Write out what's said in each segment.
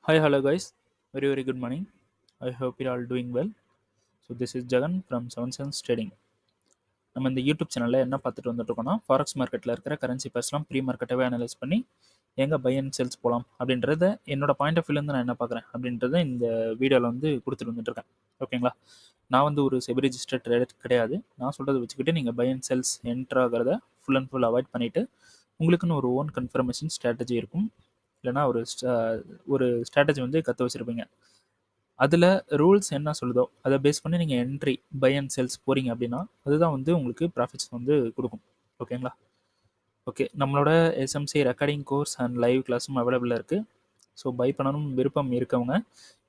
Hi, hello guys. Very good morning. I hope you're all doing well. So this is Jagan from Seven Sense Trading. நம்ம இந்த YouTube சேனலில் என்ன பார்த்துட்டு வந்துட்டு இருக்கோம்னா ஃபாரெக்ஸ் மார்க்கெட்டில் இருக்கிற கரன்சி பேர்ஸ்லாம் ப்ரீ மார்க்கெட்டாகவே அனலைஸ் பண்ணி எங்கே பை அண்ட் செல்ஸ் போகலாம் அப்படின்றத என்னோட பாயிண்ட் ஆஃப் வியூலேருந்து நான் என்ன பார்க்குறேன் அப்படின்றத இந்த வீடியோவில் வந்து கொடுத்துட்டு வந்துட்டுருக்கேன். ஓகேங்களா? நான் வந்து ஒரு செபி ரிஜிஸ்டர்ட் ட்ரேடர் கிடையாது. நான் சொல்கிறத வச்சுக்கிட்டு நீங்கள் பை அண்ட் செல்ஸ் என்ட்ரு ஆகிறத ஃபுல் அண்ட் ஃபுல் அவாய்ட் பண்ணிவிட்டு உங்களுக்குன்னு ஒரு ஓன் கன்ஃபர்மேஷன் ஸ்ட்ராட்டஜி இருக்கும். இல்லைனா ஒரு ஸ்ட்ராட்டஜி வந்து கற்று வச்சுருப்பீங்க. அதில் ரூல்ஸ் என்ன சொல்லுதோ அதை பேஸ் பண்ணி நீங்கள் என்ட்ரி பை அண்ட் செல்ஸ் போகிறீங்க அப்படின்னா அதுதான் வந்து உங்களுக்கு ப்ராஃபிட்ஸ் வந்து கொடுக்கும். ஓகேங்களா? ஓகே, நம்மளோட SMC recording course and live கிளாஸும் அவைலபிளாக இருக்குது. ஸோ பை பண்ணணும் விருப்பம் இருக்கவங்க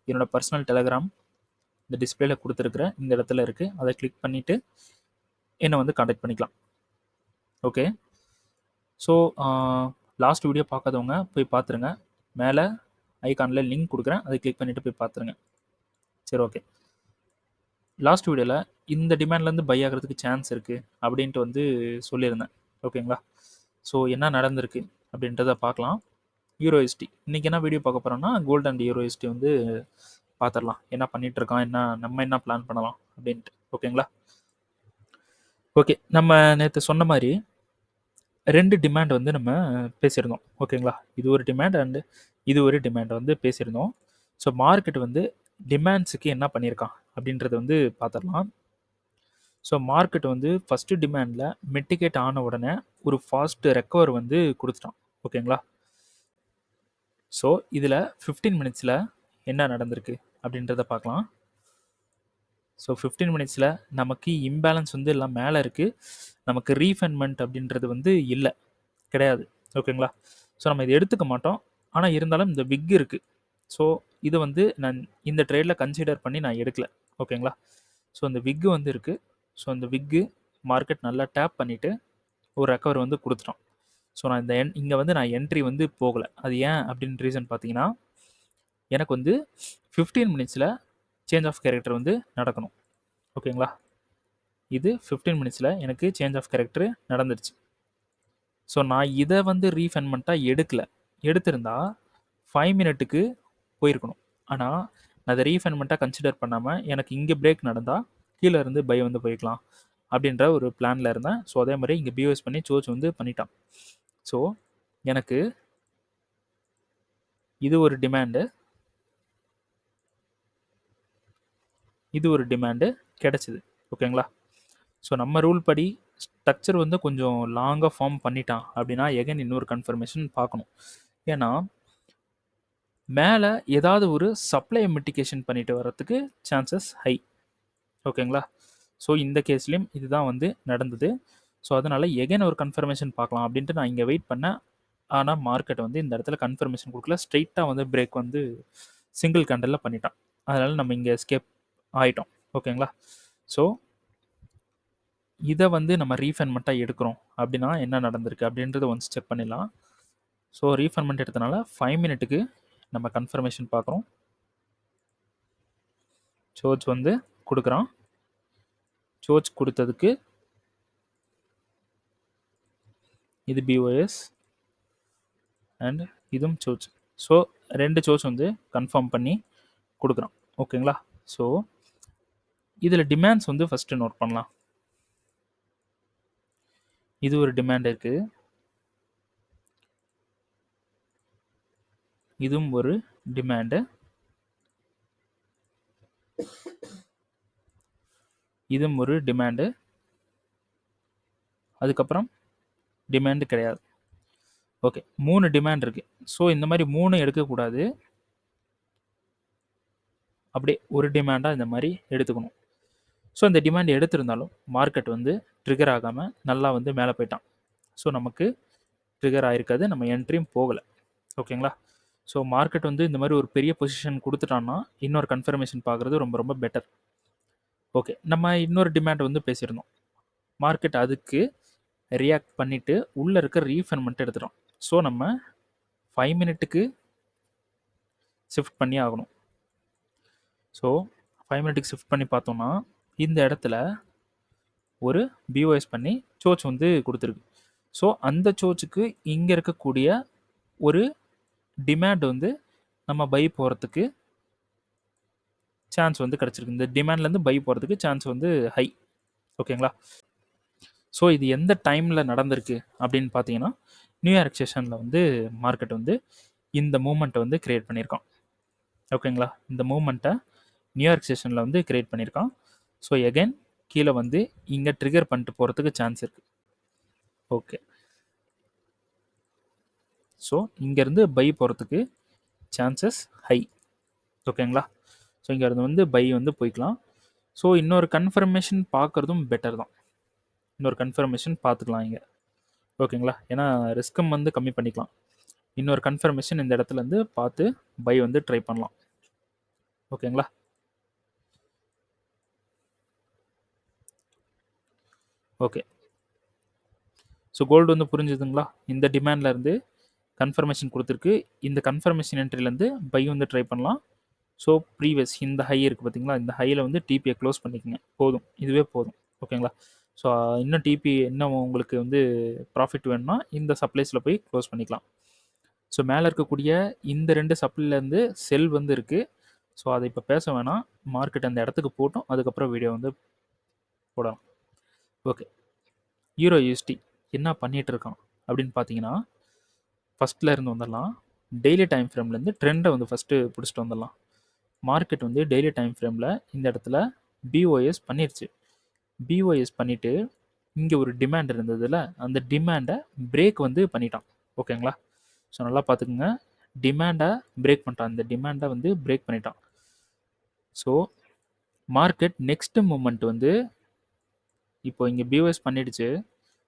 என்னோடய பர்சனல் டெலகிராம் இந்த டிஸ்பிளேல கொடுத்துருக்குற இந்த இடத்துல இருக்குது. அதை கிளிக் பண்ணிவிட்டு என்னை வந்து காண்டாக்ட் பண்ணிக்கலாம். ஓகே, ஸோ லாஸ்ட் வீடியோ பார்க்காதவங்க போய் பார்த்துருங்க. மேலே ஐகானில் லிங்க் கொடுக்குறேன், அதை கிளிக் பண்ணிவிட்டு போய் பார்த்துருங்க. சரி, ஓகே. லாஸ்ட் வீடியோவில் இந்த டிமாண்ட்லேருந்து பை ஆகிறதுக்கு சான்ஸ் இருக்குது அப்படின்ட்டு வந்து சொல்லியிருந்தேன். ஓகேங்களா? ஸோ என்ன நடந்திருக்கு அப்படின்றத பார்க்கலாம். யூரோஎஸ்டி இன்றைக்கி என்ன வீடியோ பார்க்க போகிறோம்னா கோல்டு அண்ட் யூரோஎஸ்டி வந்து பார்த்துடலாம். என்ன பண்ணிகிட்ருக்கான், நம்ம என்ன பிளான் பண்ணலாம் அப்படின்ட்டு. ஓகேங்களா? ஓகே, நம்ம நேற்று சொன்ன மாதிரி 2 டிமாண்ட் வந்து நம்ம பேசியிருந்தோம். ஓகேங்களா? இது ஒரு டிமாண்ட் அண்டு இது ஒரு டிமாண்ட் வந்து பேசியிருந்தோம். ஸோ மார்க்கெட் வந்து டிமாண்ட்ஸுக்கு என்ன பண்ணியிருக்கான் அப்படின்றத வந்து பார்த்துடலாம். ஸோ மார்க்கெட் வந்து ஃபஸ்ட்டு டிமாண்டில் மிட்டிகேட் ஆன உடனே ஒரு ஃபாஸ்ட் ரெக்கவர் வந்து கொடுத்துட்டான். ஓகேங்களா? ஸோ இதில் 15 மினிட்ஸில் என்ன நடந்திருக்கு அப்படின்றத பார்க்கலாம். ஸோ 15 மினிட்ஸில் நமக்கு இம்பேலன்ஸ் வந்து எல்லாம் மேலே இருக்குது. நமக்கு ரீஃபண்ட்மெண்ட் அப்படின்றது வந்து இல்லை, கிடையாது. ஓகேங்களா? ஸோ நம்ம இதை எடுத்துக்க மாட்டோம். ஆனால் இருந்தாலும் இந்த விக் இருக்குது. ஸோ இதை வந்து நான் இந்த ட்ரேடில் கன்சிடர் பண்ணி நான் எடுக்கலை. ஓகேங்களா? ஸோ அந்த விக்கு வந்து இருக்குது. ஸோ அந்த விக்கு மார்க்கெட் நல்லா டேப் பண்ணிவிட்டு ஒரு ரெக்கவர் வந்து கொடுத்துட்டோம். ஸோ நான் இங்கே வந்து நான் என்ட்ரி வந்து போகலை. அது ஏன் அப்படின்னு ரீசன் பார்த்தீங்கன்னா எனக்கு வந்து 15 மினிட்ஸில் சேஞ்ச் ஆஃப் கேரக்டர் வந்து நடக்கணும். ஓகேங்களா? இது 15 மினிட்ஸில் எனக்கு சேஞ்ச் ஆஃப் கேரக்டர் நடந்துருச்சு. ஸோ நான் இதை வந்து ரீஃபண்ட்மெண்ட்டாக எடுக்கலை. எடுத்திருந்தா 5 மினிட்டுக்கு போயிருக்கணும். ஆனால் நான் அதை ரீஃபண்ட்மெண்ட்டாக கன்சிடர் பண்ணாமல் எனக்கு இங்கே பிரேக் நடந்தால் கீழே இருந்து பை வந்து போய்க்கலாம் அப்படின்ற ஒரு பிளானில் இருந்தேன். ஸோ அதே மாதிரி இங்கே பியூஎஸ் பண்ணி சோச் வந்து பண்ணிட்டான். ஸோ எனக்கு இது ஒரு டிமாண்டு, இது ஒரு டிமாண்டு கிடச்சிது. ஓகேங்களா? ஸோ நம்ம ரூல் படி ஸ்ட்ரக்சர் வந்து கொஞ்சம் லாங்காக ஃபார்ம் பண்ணிட்டான் அப்படின்னா எகைன் இன்னொரு கன்ஃபர்மேஷன் பார்க்கணும். ஏன்னா மேலே ஏதாவது ஒரு சப்ளை மிட்டிகேஷன் பண்ணிட்டு வர்றதுக்கு சான்சஸ் ஹை. ஓகேங்களா? ஸோ இந்த கேஸ்லேயும் இதுதான் வந்து நடந்தது. ஸோ அதனால் எகைன் ஒரு கன்ஃபர்மேஷன் பார்க்கலாம் அப்படின்ட்டு நான் இங்கே வெயிட் பண்ணேன். ஆனால் மார்க்கெட் வந்து இந்த இடத்துல கன்ஃபர்மேஷன் கொடுக்கல. ஸ்ட்ரெயிட்டாக வந்து பிரேக் வந்து சிங்கிள் கேண்டலில் பண்ணிட்டான். அதனால் நம்ம இங்கே எஸ்கேப் ஆகிட்டோம். ஓகேங்களா? ஸோ இதை வந்து நம்ம ரீஃபண்ட்மெண்ட்டாக எடுக்கிறோம் அப்படின்னா என்ன நடந்திருக்கு அப்படின்றத ஒன்ஸ் செக் பண்ணிடலாம். ஸோ ரீஃபண்ட்மெண்ட் எடுத்தனால 5 மினிட்டுக்கு நம்ம கன்ஃபர்மேஷன் பார்க்குறோம். சோச் வந்து கொடுக்குறான். சோச் கொடுத்ததுக்கு இது பிஓஎஸ் அண்ட் இதுவும் சோச். ஸோ 2 சோச் வந்து கன்ஃபார்ம் பண்ணி கொடுக்குறான். ஓகேங்களா? ஸோ இதில் டிமாண்ட்ஸ் வந்து ஃபஸ்ட்டு நோட் பண்ணலாம். இது ஒரு டிமாண்ட் இருக்குது, இதுவும் ஒரு டிமாண்டு, இதுவும் ஒரு டிமாண்டு, அதுக்கப்புறம் டிமாண்டு கிடையாது. ஓகே, 3 டிமாண்ட் இருக்குது. ஸோ இந்த மாதிரி 3 எடுக்கக்கூடாது, அப்படியே ஒரு டிமாண்டாக இந்த மாதிரி எடுத்துக்கணும். ஸோ இந்த டிமாண்ட் எடுத்திருந்தாலும் மார்க்கெட் வந்து ட்ரிகர் ஆகாமல் நல்லா வந்து மேலே போயிட்டான். ஸோ நமக்கு ட்ரிகர் ஆகிருக்காது, நம்ம என்ட்ரியும் போகலை. ஓகேங்களா? ஸோ மார்க்கெட் வந்து இந்த மாதிரி ஒரு பெரிய பொசிஷன் கொடுத்துட்டான்னா இன்னொரு கன்ஃபர்மேஷன் பார்க்குறது ரொம்ப ரொம்ப பெட்டர். ஓகே, நம்ம இன்னொரு டிமாண்ட் வந்து பேசியிருந்தோம். மார்க்கெட் அதுக்கு ரியாக்ட் பண்ணிவிட்டு உள்ளே இருக்க ரீஃபண்ட்மெண்ட் எடுத்துட்டோம். ஸோ நம்ம 5 மினிட்டுக்கு ஷிஃப்ட் பண்ணி ஆகணும். ஸோ 5 மினிட்டுக்கு ஷிஃப்ட் பண்ணி பார்த்தோம்னா இந்த இடத்துல ஒரு பிஓஎஸ் பண்ணி சோச் வந்து கொடுத்துருக்கு. ஸோ அந்த சோச்சுக்கு இங்கே இருக்கக்கூடிய ஒரு டிமாண்ட் வந்து நம்ம பை போகிறதுக்கு சான்ஸ் வந்து கிடச்சிருக்கு. இந்த டிமாண்ட்லேருந்து பை போகிறதுக்கு சான்ஸ் வந்து ஹை. ஓகேங்களா? ஸோ இது எந்த டைமில் நடந்திருக்கு அப்படின்னு பார்த்தீங்கன்னா, நியூயார்க் செஷனில் வந்து மார்க்கெட் வந்து இந்த மூமெண்ட்டை வந்து கிரியேட் பண்ணியிருக்கான். ஓகேங்களா? இந்த மூமெண்ட்டை நியூயார்க் செஷனில் வந்து கிரியேட் பண்ணியிருக்கான். ஸோ எகைன் கீழே வந்து இங்கே ட்ரிகர் பண்ணிட்டு போகிறதுக்கு சான்ஸ் இருக்குது. ஓகே, ஸோ இங்கேருந்து பை போகிறதுக்கு சான்சஸ் ஹை. ஓகேங்களா? ஸோ இங்கேருந்து வந்து பை வந்து போய்க்கலாம். ஸோ இன்னொரு கன்ஃபர்மேஷன் பார்க்குறதும் பெட்டர் தான். இன்னொரு கன்ஃபர்மேஷன் பார்த்துக்கலாம் இங்கே. ஓகேங்களா? ஏன்னா ரிஸ்கம் வந்து கம்மி பண்ணிக்கலாம். இன்னொரு கன்ஃபர்மேஷன் இந்த இடத்துல இருந்து பார்த்து பை வந்து ட்ரை பண்ணலாம். ஓகேங்களா? ஓகே, ஸோ கோல்டு வந்து புரிஞ்சுதுங்களா? இந்த டிமாண்டில் இருந்து கன்ஃபர்மேஷன் கொடுத்துருக்கு. இந்த கன்ஃபர்மேஷன் என்ட்ரிலேருந்து பை வந்து ட்ரை பண்ணலாம். ஸோ ப்ரீவியஸ் இந்த ஹை இருக்குது பார்த்தீங்களா? இந்த ஹையில் வந்து டிபியை க்ளோஸ் பண்ணிக்கோங்க. போதும், இதுவே போதும். ஓகேங்களா? ஸோ இன்னும் டிபி இன்னும் உங்களுக்கு வந்து ப்ராஃபிட் வேணும்னா இந்த சப்ளைஸில் போய் க்ளோஸ் பண்ணிக்கலாம். ஸோ மேலே இருக்கக்கூடிய இந்த 2 சப்ளைலேருந்து செல் வந்து இருக்குது. ஸோ அதை இப்போ பேச வேணாம். மார்க்கெட் அந்த இடத்துக்கு போட்டோம், அதுக்கப்புறம் வீடியோ வந்து போடலாம். ஓகே, யூரோ யூஎஸ்டி என்ன பண்ணிகிட்டு இருக்கான் அப்படின்னு பார்த்தீங்கன்னா, ஃபஸ்ட்டில் இருந்து வந்துடலாம். டெய்லி டைம் ஃப்ரேம்லேருந்து ட்ரெண்டை வந்து ஃபஸ்ட்டு பிடிச்சிட்டு வந்துடலாம். மார்க்கெட் வந்து டெய்லி டைம் ஃப்ரேமில் இந்த இடத்துல பிஓஎஸ் பண்ணிருச்சு. பிஓஎஸ் பண்ணிவிட்டு இங்கே ஒரு டிமாண்ட் இருந்ததில்ல, அந்த டிமாண்டை பிரேக் வந்து பண்ணிட்டான். ஓகேங்களா? ஸோ நல்லா பார்த்துக்குங்க, டிமாண்டை பிரேக் பண்ணிட்டான். இந்த டிமாண்டை வந்து பிரேக் பண்ணிட்டான். ஸோ மார்க்கெட் நெக்ஸ்ட் மூமெண்ட் வந்து இப்போ இங்கே பிஓஎஸ் பண்ணிடுச்சு.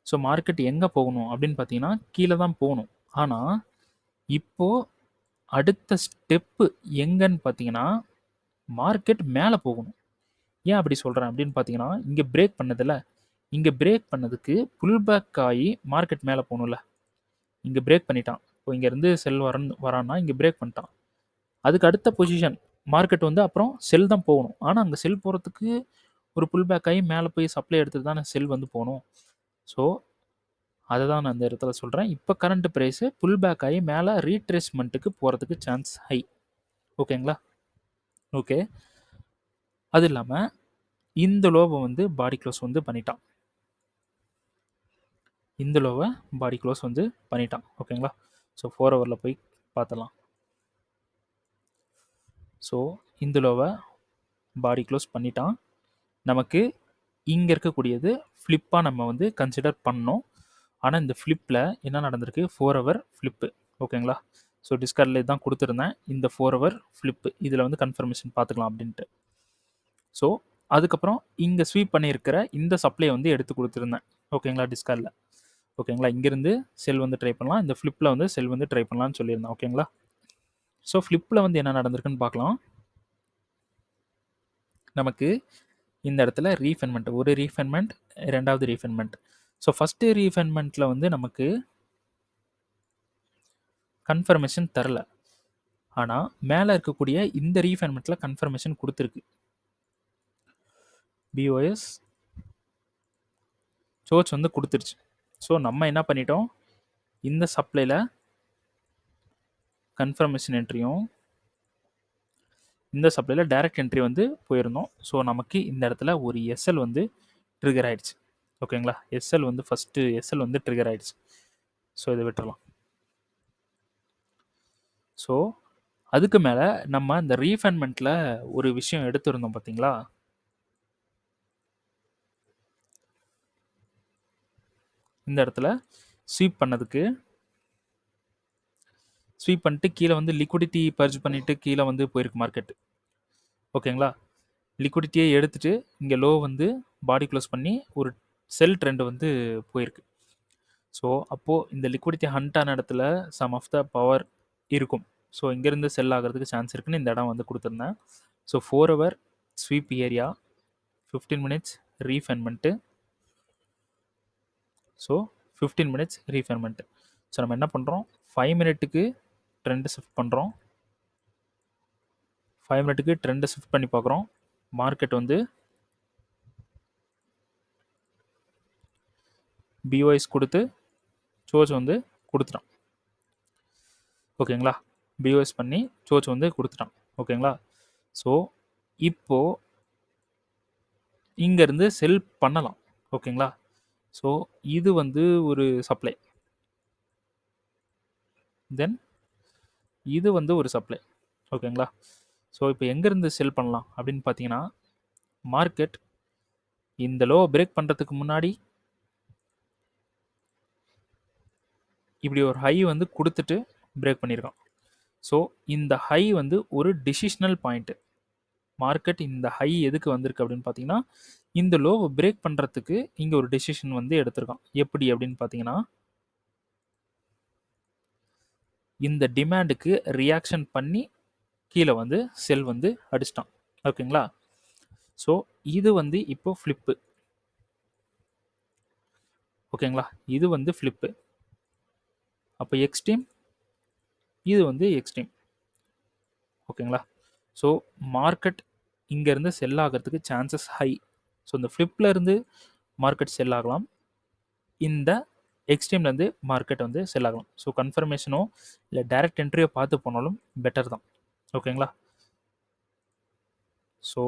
ஸோ மார்க்கெட் எங்கே போகணும் அப்படின்னு பார்த்தீங்கன்னா கீழே தான் போகணும். ஆனால் இப்போது அடுத்த ஸ்டெப்பு எங்கன்னு பார்த்தீங்கன்னா மார்க்கெட் மேலே போகணும். ஏன் அப்படி சொல்கிறேன் அப்படின்னு பார்த்தீங்கன்னா, இங்கே பிரேக் பண்ணதில்ல, இங்கே பிரேக் பண்ணதுக்கு புல் பேக் ஆகி மார்க்கெட் மேலே போகணும்ல. இங்கே பிரேக் பண்ணிட்டான். இப்போ இங்கேருந்து செல் வரான்னா இங்கே பிரேக் பண்ணிட்டான். அதுக்கு அடுத்த பொசிஷன் மார்க்கெட் வந்து அப்புறம் செல் தான் போகணும். ஆனால் அங்கே செல் போகிறதுக்கு ஒரு புல் பேக் ஆகி மேலே போய் சப்ளை எடுத்துட்டு தானே செல் வந்து போகணும். ஸோ அதை தான் நான் இந்த இடத்துல சொல்கிறேன். இப்போ கரண்ட் ப்ரைஸு புல் பேக் ஆகி மேலே ரீட்ரேஸ்மெண்ட்டுக்கு போகிறதுக்கு சான்ஸ் ஹை. ஓகேங்களா? ஓகே, அது இல்லாமல் இந்த லோவை வந்து பாடி க்ளோஸ் வந்து பண்ணிட்டான். இந்த லோவை பாடி க்ளோஸ் வந்து பண்ணிட்டான். ஓகேங்களா? ஸோ 4 ஹவரில் போய் பார்த்துடலாம். ஸோ இந்த லோவை பாடி க்ளோஸ் பண்ணிட்டான். நமக்கு இங்கே இருக்கக்கூடியது ஃப்ளிப்பாக நம்ம வந்து கன்சிடர் பண்ணோம். ஆனால் இந்த ஃப்ளிப்பில் என்ன நடந்திருக்கு? 4 ஹவர் ஃப்ளிப்பு. ஓகேங்களா? ஸோ டிஸ்கார்டில் தான் கொடுத்துருந்தேன். இந்த 4 ஹவர் ஃப்ளிப்பு இதில் வந்து கன்ஃபர்மேஷன் பார்த்துக்கலாம் அப்படின்ட்டு. ஸோ அதுக்கப்புறம் இங்கே ஸ்வீப் பண்ணியிருக்கிற இந்த சப்ளையை வந்து எடுத்து கொடுத்துருந்தேன். ஓகேங்களா? டிஸ்கார்டில். ஓகேங்களா? இங்கேருந்து செல் வந்து ட்ரை பண்ணலாம், இந்த ஃப்ளிப்பில் வந்து செல் வந்து ட்ரை பண்ணலாம்னு சொல்லியிருந்தேன். ஓகேங்களா? ஸோ ஃப்ளிப்பில் வந்து என்ன நடந்திருக்குன்னு பார்க்கலாம். நமக்கு இந்த இடத்துல ரீஃபைன்மெண்ட், ஒரு ரீஃபைன்மெண்ட், ரெண்டாவது ரீஃபைன்மெண்ட். ஸோ ஃபஸ்ட்டு ரீஃபைன்மெண்ட்டில் வந்து நமக்கு கன்ஃபர்மேஷன் தரல. ஆனால் மேலே இருக்கக்கூடிய இந்த ரீஃபைன்மெண்ட்டில் கன்ஃபர்மேஷன் கொடுத்துருக்கு. பிஓஎஸ் சோர்ஸ் வந்து கொடுத்துருச்சு. ஸோ நம்ம என்ன பண்ணிட்டோம்? இந்த சப்ளையில் கன்ஃபர்மேஷன் என்ட்ரியும் இந்த சப்ளையில் டைரக்ட் என்ட்ரி வந்து போயிருந்தோம். ஸோ நமக்கு இந்த இடத்துல ஒரு எஸ்எல் வந்து ட்ரிகர் ஆகிடுச்சு. ஓகேங்களா? எஸ்எல் வந்து ஃபஸ்ட்டு எஸ்எல் வந்து ட்ரிகர் ஆகிடுச்சு. ஸோ இதை விட்டுறலாம். ஸோ அதுக்கு மேலே நம்ம இந்த ரீஃபைன்மெண்ட்டில் ஒரு விஷயம் எடுத்துருந்தோம் பார்த்தீங்களா? இந்த இடத்துல ஸ்வீப் பண்ணதுக்கு ஸ்வீப் பண்ணிட்டு கீழே வந்து லிக்விடிட்டி பர்ஜ் பண்ணிவிட்டு கீழே வந்து போயிருக்கு மார்க்கெட். ஓகேங்களா? லிக்விடிட்டியை எடுத்துகிட்டு இங்கே லோ வந்து பாடி க்ளோஸ் பண்ணி ஒரு செல் ட்ரெண்ட் வந்து போயிருக்கு. ஸோ அப்போது இந்த லிக்விடிட்டி ஹண்டான இடத்துல சம் ஆஃப் த பவர் இருக்கும். ஸோ இங்கேருந்து செல் ஆகிறதுக்கு சான்ஸ் இருக்குன்னு இந்த இடம் வந்து கொடுத்துருந்தேன். So 4 hour sweep area, 15 minutes refinement. So 15 minutes refinement. So நம்ம என்ன பண்ணுறோம்? 5 மினிட்டுக்கு ட்ரெண்டு ஷிஃப்ட் பண்ணுறோம். 5 மினிட்டுக்கு ட்ரெண்டை ஷிஃப்ட் பண்ணி பார்க்குறோம். மார்க்கெட் வந்து பிஓஎஸ் கொடுத்து சோர்ஸ் வந்து கொடுத்துட்டான். ஓகேங்களா? பிஓஎஸ் பண்ணி சோச் வந்து கொடுத்துட்டான். ஓகேங்களா? ஸோ இப்போது இங்கேருந்து செல் பண்ணலாம். ஓகேங்களா? ஸோ இது வந்து ஒரு சப்ளை. தென் இது வந்து ஒரு சப்ளை. ஓகேங்களா? ஸோ இப்போ எங்கேருந்து செல் பண்ணலாம் அப்படின்னு பார்த்தீங்கன்னா, மார்க்கெட் இந்த லோ பிரேக் பண்ணுறதுக்கு முன்னாடி இப்படி ஒரு ஹை வந்து கொடுத்துட்டு பிரேக் பண்ணியிருக்கான். ஸோ இந்த ஹை வந்து ஒரு டிசிஷனல் பாயிண்ட்டு. மார்க்கெட் இந்த ஹை எதுக்கு வந்திருக்கு அப்படின்னு பார்த்தீங்கன்னா, இந்த லோவை பிரேக் பண்ணுறதுக்கு இங்கே ஒரு டெசிஷன் வந்து எடுத்திருக்கான். எப்படி அப்படின்னு பார்த்தீங்கன்னா, இந்த டிமாண்டுக்கு ரியாக்ஷன் பண்ணி கீழே வந்து செல் வந்து அடிச்சிட்டான். ஓகேங்களா? ஸோ இது வந்து இப்போ ஃப்ளிப்பு. ஓகேங்களா? இது வந்து ஃப்ளிப்பு. அப்போ எக்ஸ்ட்ரீம், இது வந்து எக்ஸ்ட்ரீம். ஓகேங்களா? ஸோ மார்க்கெட் இங்கேருந்து செல் ஆகிறதுக்கு சான்சஸ் ஹை. ஸோ இந்த ஃப்ளிப்பில் இருந்து மார்க்கெட் செல் ஆகலாம், இந்த எக்ஸ்ட்ரீம்லேருந்து மார்க்கெட் வந்து செல் ஆகலாம். ஸோ கன்ஃபர்மேஷனோ இல்லை டைரக்ட் என்ட்ரியோ பார்த்து போனாலும் பெட்டர் தான். ஓகேங்களா? ஸோ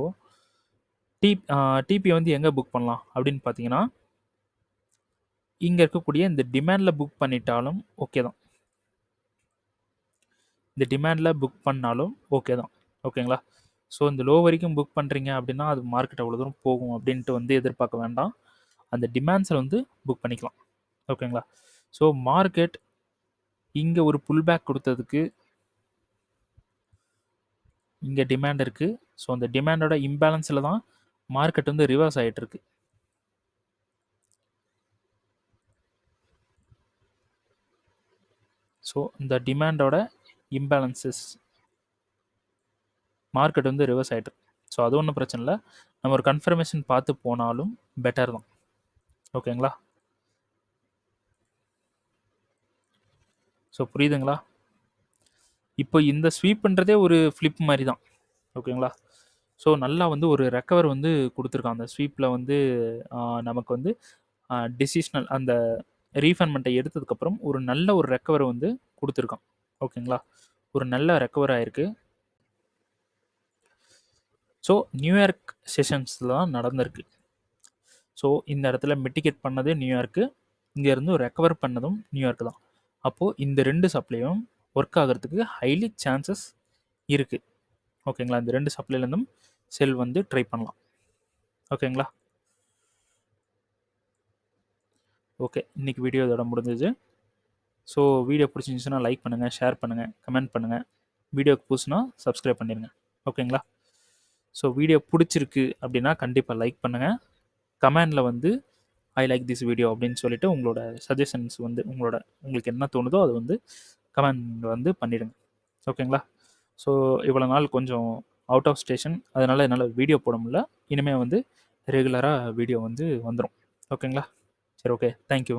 டிபி வந்து எங்கே புக் பண்ணலாம் அப்படின்னு பார்த்தீங்கன்னா, இங்கே இருக்கக்கூடிய இந்த டிமாண்டில் புக் பண்ணிட்டாலும் ஓகே தான். இந்த டிமாண்டில் புக் பண்ணாலும் ஓகே தான். ஓகேங்களா? ஸோ இந்த லோ வரைக்கும் புக் பண்ணுறீங்க அப்படின்னா அது மார்க்கெட் அவ்வளோ தூரம் போகும் அப்படின்ட்டு வந்து எதிர்பார்க்க வேண்டாம். அந்த டிமாண்ட்ஸில் வந்து புக் பண்ணிக்கலாம். ஓகேங்களா? ஸோ மார்க்கெட் இங்கே ஒரு புல் பேக் கொடுத்ததுக்கு இங்கே டிமாண்ட் இருக்குது. ஸோ அந்த டிமாண்டோட இம்பேலன்ஸில் தான் மார்க்கெட் வந்து ரிவர்ஸ் ஆகிட்டு இருக்கு. ஸோ இந்த டிமாண்டோட இம்பேலன்சஸ் மார்க்கெட் வந்து ரிவர்ஸ் ஆகிட்டு. ஸோ அது ஒன்றும் பிரச்சனை இல்லை. நம்ம ஒரு கன்ஃபர்மேஷன் பார்த்து போனாலும் பெட்டர் தான். ஓகேங்களா? ஸோ புரியுதுங்களா? இப்போ இந்த ஸ்வீப்ன்றதே ஒரு ஃப்ளிப் மாதிரி தான். ஓகேங்களா? ஸோ நல்லா வந்து ஒரு ரெக்கவர் வந்து கொடுத்துருக்கான். அந்த ஸ்வீப்பில் வந்து நமக்கு வந்து டிசிஷனல் அந்த ரீஃபண்ட்மெண்ட்டை எடுத்ததுக்கப்புறம் ஒரு நல்ல ஒரு ரெக்கவரை வந்து கொடுத்துருக்கான். ஓகேங்களா? ஒரு நல்ல ரெக்கவர் ஆகிருக்கு. ஸோ நியூயார்க் செஷன்ஸில் தான் நடந்திருக்கு. ஸோ இந்த இடத்துல மிட்டிகேட் பண்ணது நியூயார்க்கு, இங்கேருந்து ரெக்கவர் பண்ணதும் நியூயார்க் தான். அப்போது இந்த 2 சப்ளையும் ஒர்க் ஆகிறதுக்கு ஹைலி சான்சஸ் இருக்குது. ஓகேங்களா? இந்த 2 சப்ளைலேருந்தும் செல் வந்து ட்ரை பண்ணலாம். ஓகேங்களா? ஓகே, இன்றைக்கி வீடியோ இதோட முடிஞ்சிச்சு. ஸோ வீடியோ பிடிச்சிருந்துச்சுன்னா லைக் பண்ணுங்கள், ஷேர் பண்ணுங்கள், கமெண்ட் பண்ணுங்கள். வீடியோக்கு புதுசுனா சப்ஸ்கிரைப் பண்ணிடுங்க. ஓகேங்களா? ஸோ வீடியோ பிடிச்சிருக்கு அப்படின்னா கண்டிப்பாக லைக் பண்ணுங்கள். கமெண்டில் வந்து ஐ லைக் திஸ் வீடியோ அப்படின்னு சொல்லிட்டு உங்களோட சஜஷன்ஸ் வந்து உங்களுக்கு என்ன தோணுதோ அது வந்து கமெண்ட் வந்து பண்ணிவிடுங்க. ஓகேங்களா? ஸோ இவ்வளோ நாள் கொஞ்சம் அவுட் ஆஃப் ஸ்டேஷன், அதனால் என்னால் வீடியோ போட முடியல. இனிமேல் வந்து ரெகுலராக வீடியோ வந்து வந்துடும். ஓகேங்களா? சரி, ஓகே, தேங்க்யூ.